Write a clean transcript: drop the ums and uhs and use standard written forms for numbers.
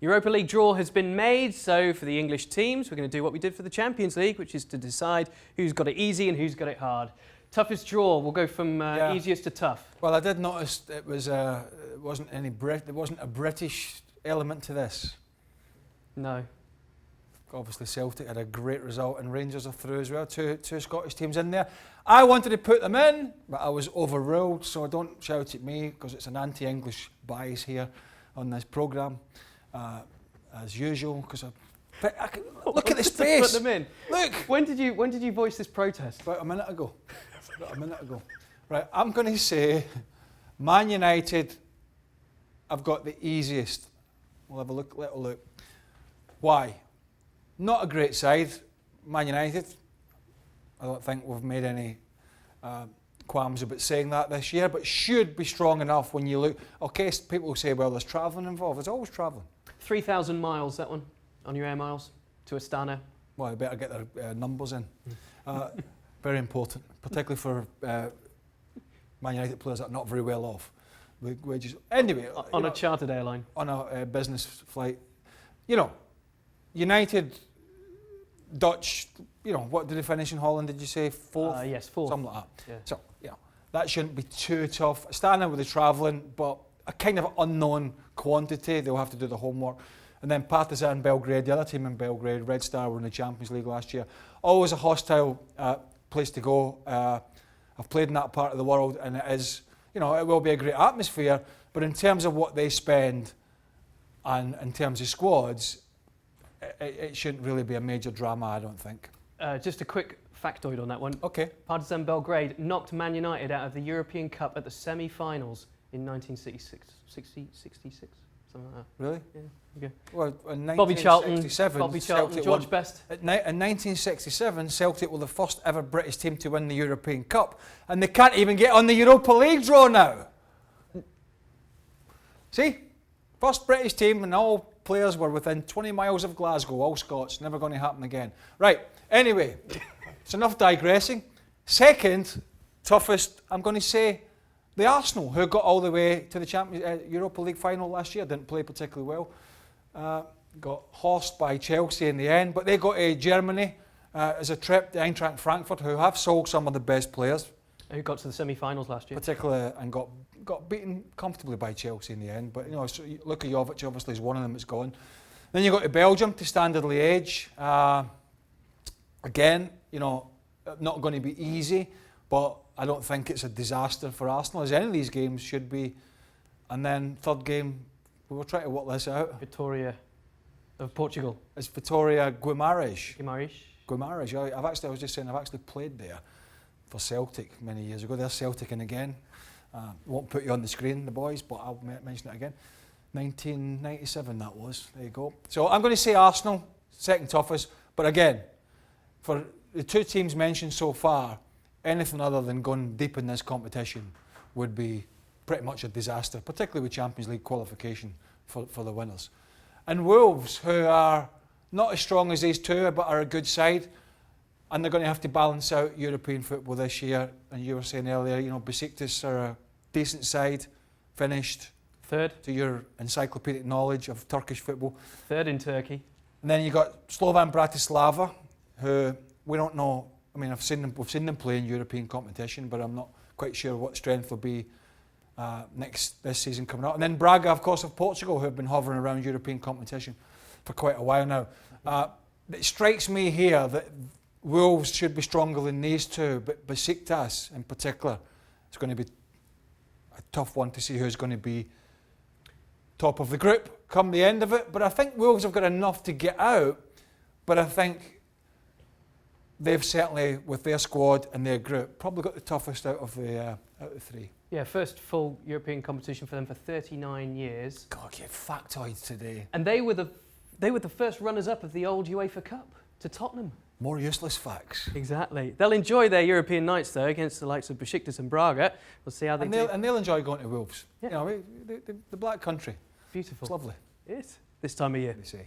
Europa League draw has been made, so for the English teams, we're going to do what we did for the Champions League, which is to decide who's got it easy and who's got it hard. Toughest draw, we'll go from easiest to tough. Well, I did notice it wasn't a British element to this. No. Obviously Celtic had a great result and Rangers are through as well, two Scottish teams in there. I wanted to put them in, but I was overruled, so don't shout at me because it's an anti-English bias here on this programme, as usual, because look at the space. Put them in. Look! When did you voice this protest? About a minute ago. Right, I'm going to say Man United have got the easiest. We'll have a little look. Why? Not a great side, Man United. I don't think we've made any qualms about saying that this year, but should be strong enough when you look. Okay, people will say, well, there's travelling involved. There's always travelling. 3,000 miles, that one, on your air miles, to Astana. Well, they better get their numbers in. Very important, particularly for Man United players that are not very well off. Anyway, on a chartered airline. On a business flight. You know, United, Dutch, what did they finish in Holland, did you say? Fourth? Yes, fourth. Something like that. Yeah. So, that shouldn't be too tough. Astana with the travelling, but a kind of unknown quantity. They'll have to do the homework. And then Partizan Belgrade, the other team in Belgrade, Red Star were in the Champions League last year. Always a hostile place to go. I've played in that part of the world and it is, it will be a great atmosphere, but in terms of what they spend and in terms of squads, it shouldn't really be a major drama, I don't think. Just a quick factoid on that one. Okay. Partizan Belgrade knocked Man United out of the European Cup at the semi-finals in 1966. 66? Something like that. Really? Yeah. Okay. Well, in Bobby Charlton, Celtic George Best. In 1967, Celtic were the first ever British team to win the European Cup, and they can't even get on the Europa League draw now. See? First British team, and all players were within 20 miles of Glasgow, all Scots. Never going to happen again. Right, anyway, it's enough digressing. Second, toughest, I'm going to say, the Arsenal, who got all the way to the Europa League final last year, didn't play particularly well. Got horsed by Chelsea in the end, but they got to Germany as a trip to Eintracht Frankfurt, who have sold some of the best players. Who got to the semi-finals last year. Particularly, and got beaten comfortably by Chelsea in the end. But, so Luka Jovic obviously is one of them that's gone. Then you go to Belgium, to Standard Liège. Again, not going to be easy, but I don't think it's a disaster for Arsenal, as any of these games should be. And then third game, we were trying to work this out. Vitoria of Portugal. It's Vitoria Guimarães. Guimarães. I was just saying, I've actually played there for Celtic many years ago. They're Celtic and again. Won't put you on the screen, the boys, but I'll mention it again. 1997 that was. There you go. So I'm going to say Arsenal, second toughest. But again, for the two teams mentioned so far, anything other than going deep in this competition would be pretty much a disaster, particularly with Champions League qualification for the winners. And Wolves, who are not as strong as these two, but are a good side, and they're going to have to balance out European football this year. And you were saying earlier, Besiktas are a decent side, finished third, to your encyclopedic knowledge of Turkish football. Third in Turkey. And then you got Slovan Bratislava, who we don't know. I mean, we've seen them play in European competition, but I'm not quite sure what strength will be this season coming up. And then Braga, of course, of Portugal, who have been hovering around European competition for quite a while now. It strikes me here that Wolves should be stronger than these two, but Besiktas in particular is going to be a tough one to see who's going to be top of the group come the end of it. But I think Wolves have got enough to get out, but I think they've certainly, with their squad and their group, probably got the toughest out of the three. Yeah, first full European competition for them for 39 years. God, you factoids today. And they were the first runners-up of the old UEFA Cup to Tottenham. More useless facts. Exactly. They'll enjoy their European nights, though, against the likes of Besiktas and Braga. We'll see how they do. And they'll enjoy going to Wolves. Yeah. The Black Country. Beautiful. It's lovely. It is. This time of year. They say.